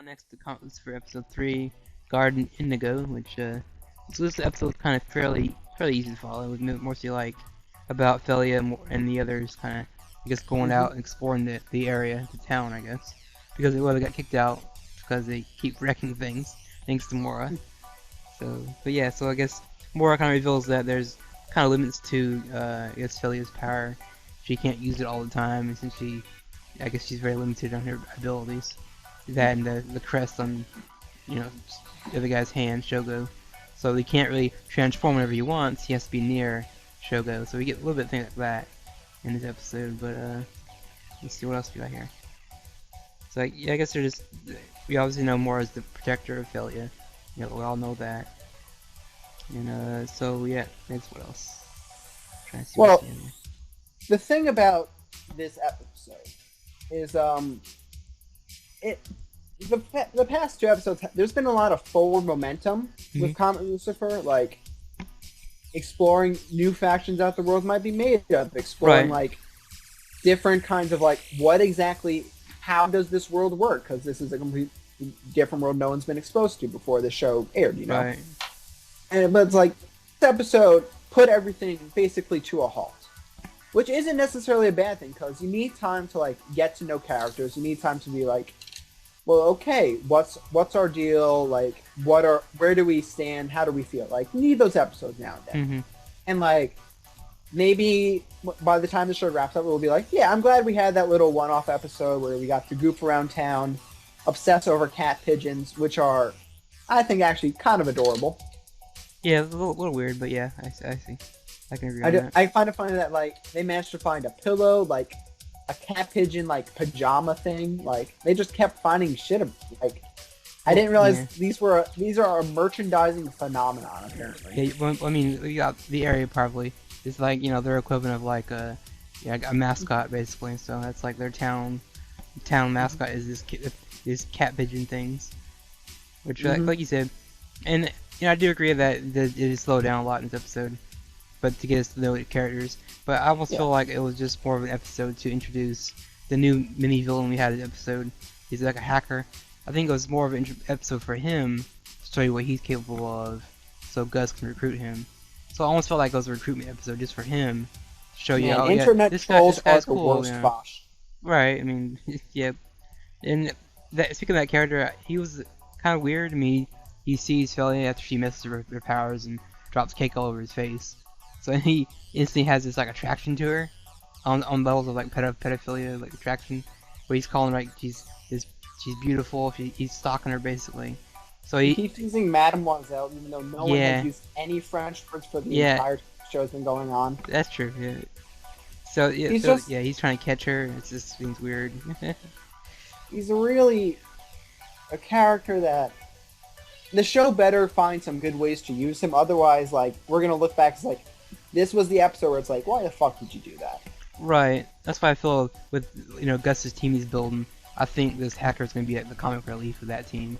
on next to Comet Lucifer episode 3, Garden Indigo, which so this episode was kind of fairly easy to follow. It was mostly like about Felia and the others kind of, I guess, going hmm out and exploring the area, the town, I guess, because they got kicked out because they keep wrecking things, thanks to Mora. So, but yeah, so I guess Mora kind of reveals that there's kind of limits to, I guess, Felia's power. She can't use it all the time, and since I guess she's very limited on her abilities. That and the crest on, the other guy's hand, Shogo. So he can't really transform whenever he wants. He has to be near Shogo. So we get a little bit of things like that in this episode. But let's see what else we got here. So yeah, I guess we obviously know more as the protector of Felia. We all know that. And so yeah, next what else? Trying to see what's Well, in here. the thing about this episode is it the past two episodes there's been a lot of forward momentum with Comet Lucifer, like exploring new factions out the world might be made of, exploring Right. like different kinds of like how does this world work, because this is a complete different world no one's been exposed to before the show aired, Right. but it's like this episode put everything basically to a halt, which isn't necessarily a bad thing, because you need time to like get to know characters. You need time to be like, well, okay, what's our deal? Like, where do we stand? How do we feel? Like, you need those episodes now and then. Mm-hmm. And like, maybe by the time the show wraps up, we'll be like, yeah, I'm glad we had that little one-off episode where we got to goof around town, obsess over cat pigeons, which are, I think, actually kind of adorable. Yeah, a little weird, but yeah, I see. I can agree on that. I find it funny that like they managed to find a pillow, like a cat pigeon like pajama thing. Like they just kept finding shit. Like I didn't realize these are a merchandising phenomenon apparently. Yeah, well, I mean, we got the area probably. It's like, their equivalent of like a mascot basically. So that's like their town mascot is this cat pigeon things, which like you said, and I do agree that it is slowed down a lot in this episode, but to get us to know the characters. But I almost feel like it was just more of an episode to introduce the new mini villain we had in the episode. He's like a hacker. I think it was more of an episode for him to show you what he's capable of, so Gus can recruit him. So I almost felt like it was a recruitment episode just for him to show you. Man, Oh internet this trolls guy's are the cool. worst Bosch. Right. I mean, yeah. And speaking of that character, he was kind of weird. I mean, he sees Felia after she messes with her powers and drops cake all over his face. So he instantly has this like attraction to her, on levels of like pedophilia, like attraction, where he's calling her like she's beautiful. He's stalking her basically. So He keeps using Mademoiselle, even though no one has used any French words for the entire show that's been going on. That's true. Yeah. So yeah, he's trying to catch her. It just seems weird. He's really a character that the show better find some good ways to use him. Otherwise, like, we're gonna look back as like, this was the episode where it's like, why the fuck did you do that? Right. That's why I feel with Gus's team he's building. I think this hacker is gonna be like the comic relief of that team,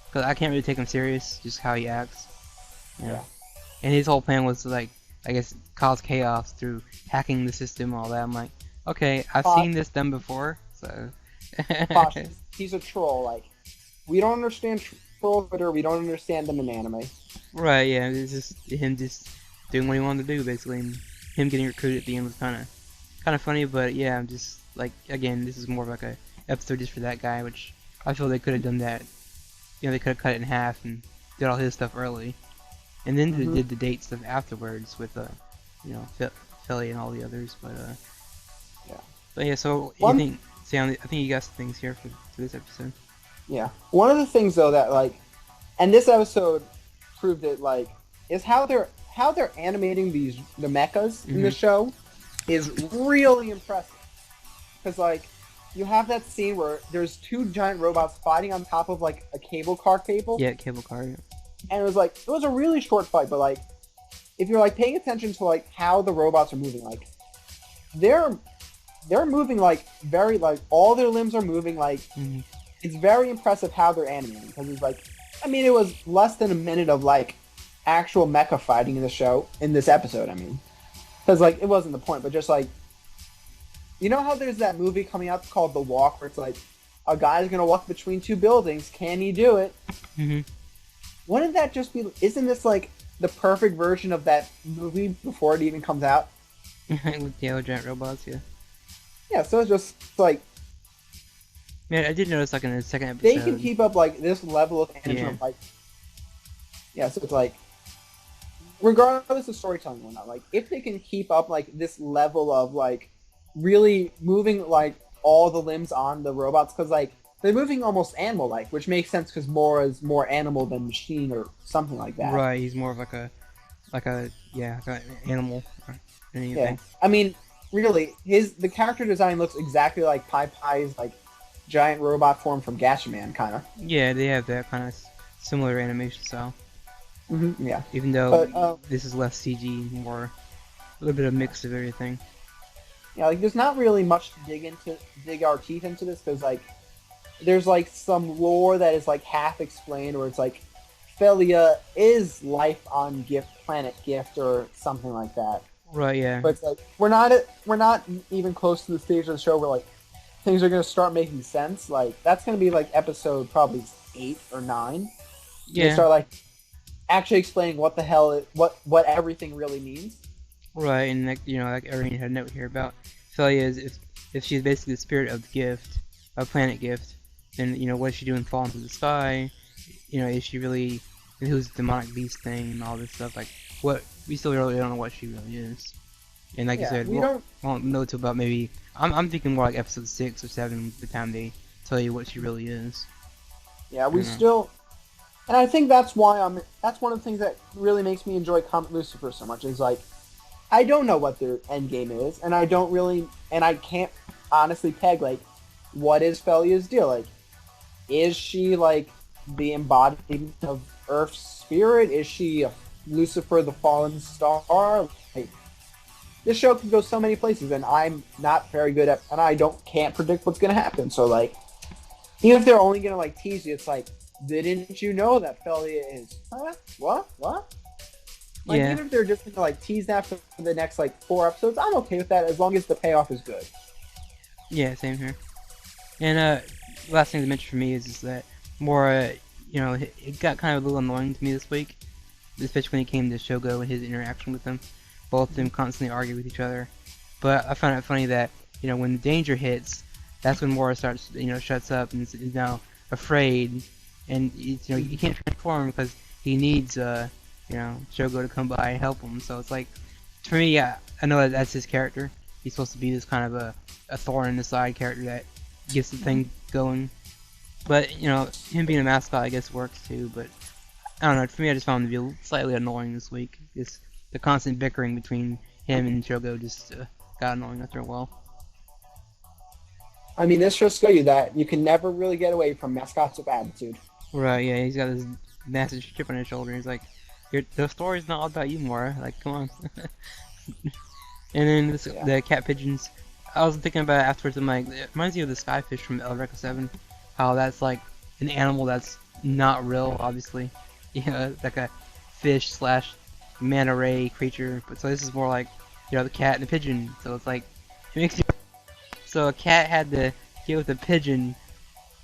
because I can't really take him serious, just how he acts. Yeah. And his whole plan was to, like, I guess, cause chaos through hacking the system and all that. I'm like, okay, I've seen this done before, so. He's a troll. Like, we don't understand trolls, Twitter. We don't understand them in anime. Right. Yeah. It's just him just doing what he wanted to do, basically, and him getting recruited at the end was kind of funny. But yeah, I'm just like, again, this is more of like a episode just for that guy, which I feel they could have done that. They could have cut it in half and did all his stuff early, and then did the date stuff afterwards with Philly and all the others. But yeah. But yeah, so you think? Sam, I think you got some things here for this episode. Yeah. One of the things though that like, and this episode proved it, like, is how they're animating the mechas in the show is really impressive. Because like, you have that scene where there's two giant robots fighting on top of like a cable car cable. Yeah, cable car. Yeah. And it was a really short fight, but like, if you're like paying attention to like how the robots are moving, like they're moving like very, like, all their limbs are moving, like it's very impressive how they're animating, because it's like, I mean, it was less than a minute of like actual mecha fighting in the show, in this episode, I mean, because like it wasn't the point, but just like, you know how there's that movie coming out called The Walk, where it's like a guy's gonna walk between two buildings. Can he do it? Mm-hmm. Wouldn't that just be? Isn't this like the perfect version of that movie before it even comes out? With the giant robots, yeah. Yeah, so it's just like Man, I did notice like in the second they can episode. keep up like this level of animation Yeah. of like yeah, so it's like regardless of storytelling or not, like if they can keep up like this level of like really moving like all the limbs on the robots because like they're moving almost animal like, which makes sense because Mora is more animal than machine or something like that. Right, he's more of like an animal or Yeah, anything. I mean, really, the character design looks exactly like Pai Pai's like giant robot form from Gatchaman, kind of. Yeah, they have that kind of similar animation style. Yeah, Even though but this is less CG, more a little bit of mix of everything. yeah, like there's not really much to dig our teeth into this because like there's like some lore that is like half explained where it's like Felia is life on planet Gift or something like that. Right, yeah. But it's like we're not even close to the stage of the show where like things are gonna start making sense. Like that's gonna be like episode probably 8 or 9. They Yeah, start like actually explaining what the hell what everything really means. right, and like like Irene had a note here about Felia is if she's basically the spirit of the gift, of planet gift, then what is she doing falling to the sky? Is she really who's the demonic beast thing and all this stuff? Like what we still really don't know what she really is. And like you Yeah, said, we we'll, don't. won't know till about maybe I'm thinking more like episode 6 or 7 by the time they tell you what she really is. Yeah, I we don't know. still. And I think that's why That's one of the things that really makes me enjoy Comet Lucifer so much. Is like, I don't know what their end game is, and I can't honestly peg like, what is Felia's deal? Like, is she like the embodiment of Earth's spirit? Is she Lucifer, the fallen star? Like, this show can go so many places, and I'm not very good at, and I can't predict what's gonna happen. So like, even if they're only gonna like tease you, it's like, didn't you know that Felia is? Huh? What? Like, Yeah, even if they're just gonna like tease that for the next like 4 episodes, I'm okay with that as long as the payoff is good. yeah, same here. And last thing to mention for me is that more it got kind of a little annoying to me this week, especially when it came to Shogo and his interaction with them. Both of them constantly argue with each other. But I found it funny that when the danger hits, that's when Mora starts shuts up and is now afraid, and you can't transform because he needs Shogo to come by and help him. So it's like, for me, yeah, I know that's his character. He's supposed to be this kind of a thorn in the side character that gets the thing going. But him being a mascot, I guess, works too. But I don't know. For me, I just found him to be slightly annoying this week. Just the constant bickering between him and Shogo just got annoying after a while. I mean, this just shows you that you can never really get away from mascots with attitude. Right? Yeah, he's got this massive chip on his shoulder. He's like, the story's not all about you, Mora. Like, come on. And then Yeah. the cat pigeons. I was thinking about it afterwards. I'm like, it reminds me of the skyfish from Eureka 7. How that's like an animal that's not real, obviously. Like a fish slash manta ray creature. But so this is more like, the cat and the pigeon. So it's like, it makes you. So a cat had to deal with a pigeon.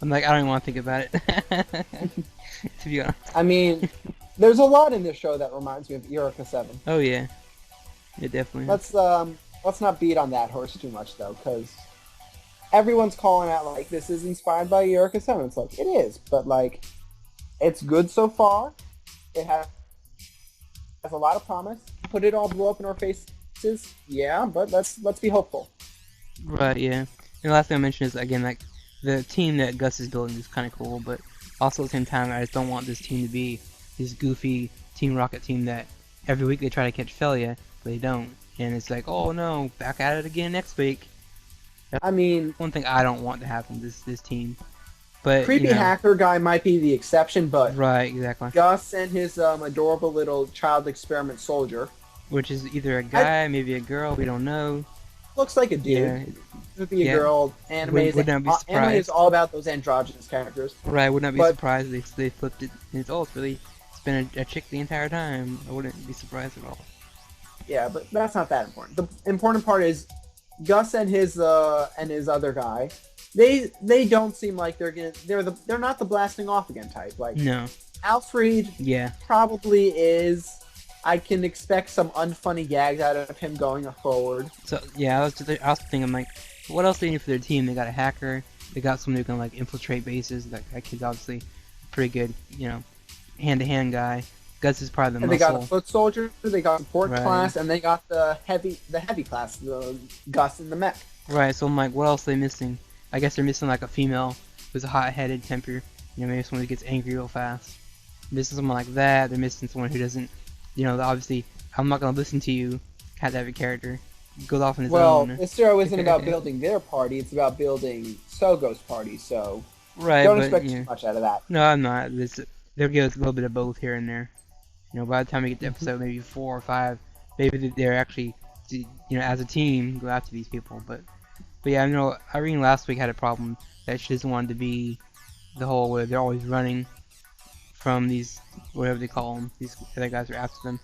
I'm like, I don't even want to think about it. To be honest. I mean, there's a lot in this show that reminds me of Eureka 7. Oh yeah, it definitely. Let's not beat on that horse too much though, because everyone's calling out like this is inspired by Eureka 7. It's like it is, but like it's good so far. It has a lot of promise. Put it all blow up in our faces, yeah, but let's be hopeful. Right, yeah. And the last thing I mentioned is, again, like, the team that Gus is building is kind of cool, but also at the same time, I just don't want this team to be this goofy Team Rocket team that every week they try to catch Felia, but they don't. And it's like, oh no, back at it again next week. That's I mean, one thing I don't want to happen to this team. But, creepy hacker guy might be the exception, but right, exactly. Gus and his adorable little child experiment soldier Which is either a guy, maybe a girl, we don't know. looks like a dude. Yeah, Would be a yeah. girl. Anime Would not be anime is surprised. all about those androgynous characters. Right, would not be But- surprised if they flipped it and it's been a chick the entire time. I wouldn't be surprised at all. Yeah, but that's not that important. The important part is Gus and his other guy they don't seem like they're not the blasting off again type. Like No. Alfred Yeah. probably is. I can expect some unfunny gags out of him going forward. So yeah, I was thinking like, what else they need for their team? They got a hacker. They got someone who can like infiltrate bases. That kid's obviously pretty good. You know, hand-to-hand guy. Gus is probably the And they got a muscle. foot soldier, they got support Right. class, and they got the heavy class, the Gus and the mech. Right. So I'm like, what else are they missing? I guess they're missing like a female who's a hot-headed temper. You know, maybe someone who gets angry real fast. Missing someone like that. They're missing someone who doesn't. You know, obviously, I'm not gonna listen to you. Kind of have a character. Goes off on his Well, own. this show isn't about building their party; it's about building Sogo's party. So Right. don't But expect yeah. too much out of that. No, I'm not. They'll give us a little bit of both here and there. You know, by the time we get to episode maybe 4 or 5, maybe they're actually, you know, as a team, go after these people. But yeah, you know, Irene last week had a problem that she doesn't want it to be the whole where they're always running from these, whatever they call them, these other guys are after them.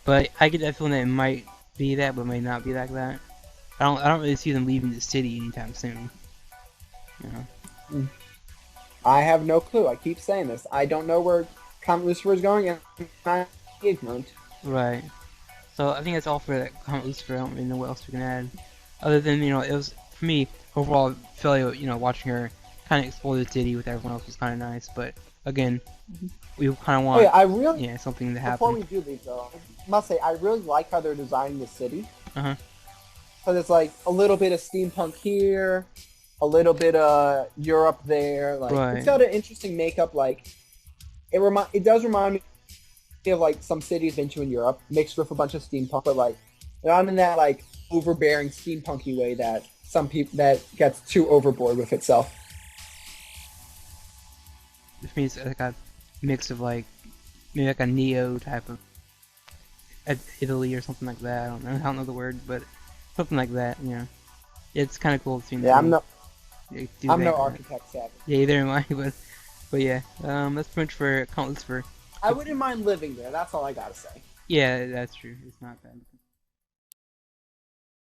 But I get that feeling that it might be that, but it might not be like that. I don't really see them leaving the city anytime soon. You know. I have no clue. I keep saying this. I don't know where Comet Lucifer is going, and I'm ignorant. Right. So I think that's all for that Comet Lucifer. I don't really know what else we can add. Other than, you know, it was, for me, overall, Philly, you know, watching her kind of explore the city with everyone else was kind of nice. But, again, we kind of Oh want, yeah, I really. yeah, something to Before happen. we do leave, though, I must say I really like how they're designing the city. Uh-huh. So there's like a little bit of steampunk here, a little bit of Europe there. Like Right. it's got an interesting makeup. Like it does remind me of like some cities I've been to in Europe, mixed with a bunch of steampunk, but like not in that like overbearing steampunky way that some people that gets too overboard with itself. For me, it's like a mix of, like, maybe like a Neo type of Italy or something like that. I don't know the word, but something like that, you know. It's kind of cool to see Yeah, I'm no do that. architect savvy. Yeah, either am I, but yeah, that's pretty much for Comet Lucifer. I wouldn't mind living there. That's all I gotta say. Yeah, that's true. It's not bad.